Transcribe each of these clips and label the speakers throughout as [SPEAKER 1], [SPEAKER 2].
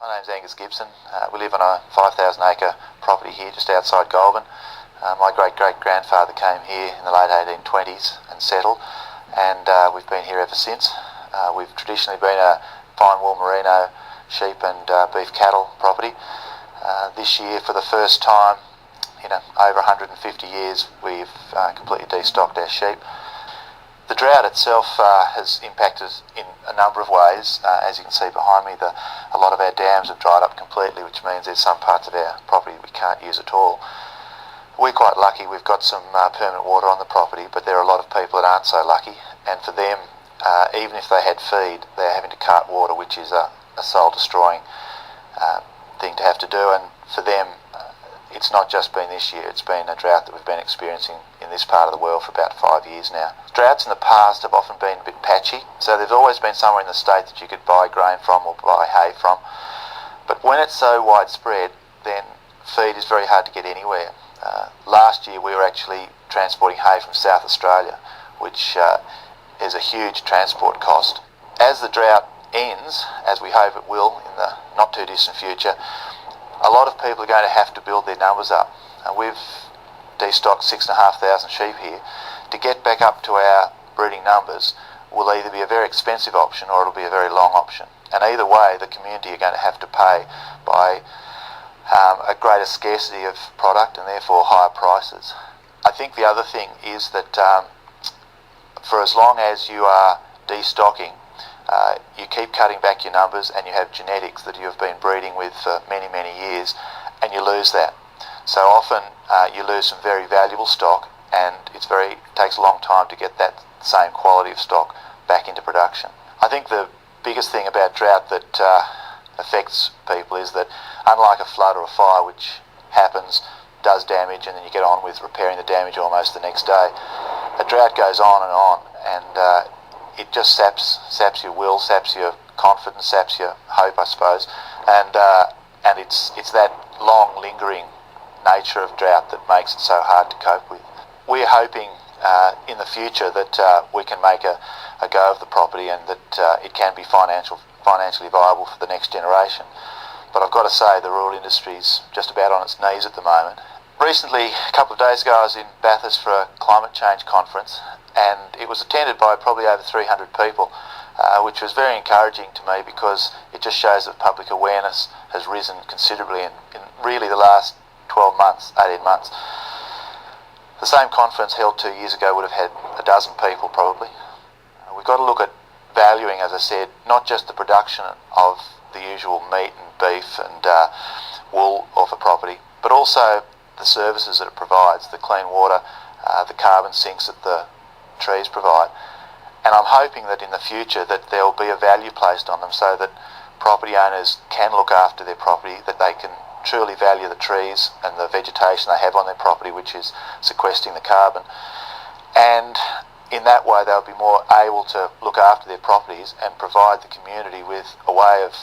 [SPEAKER 1] My name's Angus Gibson. We live on a 5,000 acre property here just outside Goulburn. My great-great-grandfather came here in the late 1820s and settled, and we've been here ever since. We've traditionally been a fine wool merino sheep and beef cattle property. This year, for the first time in over 150 years, we've completely destocked our sheep. The drought itself has impacted in a number of ways. As you can see behind me, a lot of our dams have dried up completely, which means there's some parts of our property we can't use at all. We're quite lucky, we've got some permanent water on the property, but there are a lot of people that aren't so lucky, and for them, even if they had feed, they're having to cart water, which is a soul-destroying thing to have to do, and for them, it's not just been this year, it's been a drought that we've been experiencing in this part of the world for about 5 years now. Droughts in the past have often been a bit patchy, so there's always been somewhere in the state that you could buy grain from or buy hay from. But when it's so widespread, then feed is very hard to get anywhere. Last year we were actually transporting hay from South Australia, which is a huge transport cost. As the drought ends, as we hope it will in the not too distant future, a lot of people are going to have to build their numbers up. We've destocked 6,500 sheep here. To get back up to our breeding numbers will either be a very expensive option or it'll be a very long option. And either way, the community are going to have to pay by a greater scarcity of product and therefore higher prices. I think the other thing is that for as long as you are destocking, you keep cutting back your numbers and you have genetics that you have been breeding with for many, many years, and you lose that. So often you lose some very valuable stock, and it takes a long time to get that same quality of stock back into production. I think the biggest thing about drought that affects people is that, unlike a flood or a fire, which happens, does damage, and then you get on with repairing the damage almost the next day, a drought goes on, and it just saps your will, saps your confidence, saps your hope, I suppose, and it's that long lingering nature of drought that makes it so hard to cope with. We're hoping in the future that we can make a go of the property and that it can be financially viable for the next generation. But I've got to say, the rural industry's just about on its knees at the moment. Recently, a couple of days ago, I was in Bathurst for a climate change conference, and it was attended by probably over 300 people, which was very encouraging to me because it just shows that public awareness has risen considerably in really the last 12 months, 18 months. The same conference held 2 years ago would have had a dozen people probably. We've got to look at valuing, as I said, not just the production of the usual meat and beef and wool off a property, but also the services that it provides, the clean water, the carbon sinks that the trees provide. And I'm hoping that in the future that there will be a value placed on them so that property owners can look after their property, that they can truly value the trees and the vegetation they have on their property, which is sequestering the carbon. And in that way they'll be more able to look after their properties and provide the community with a way of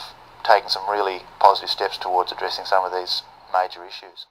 [SPEAKER 1] taking some really positive steps towards addressing some of these major issues.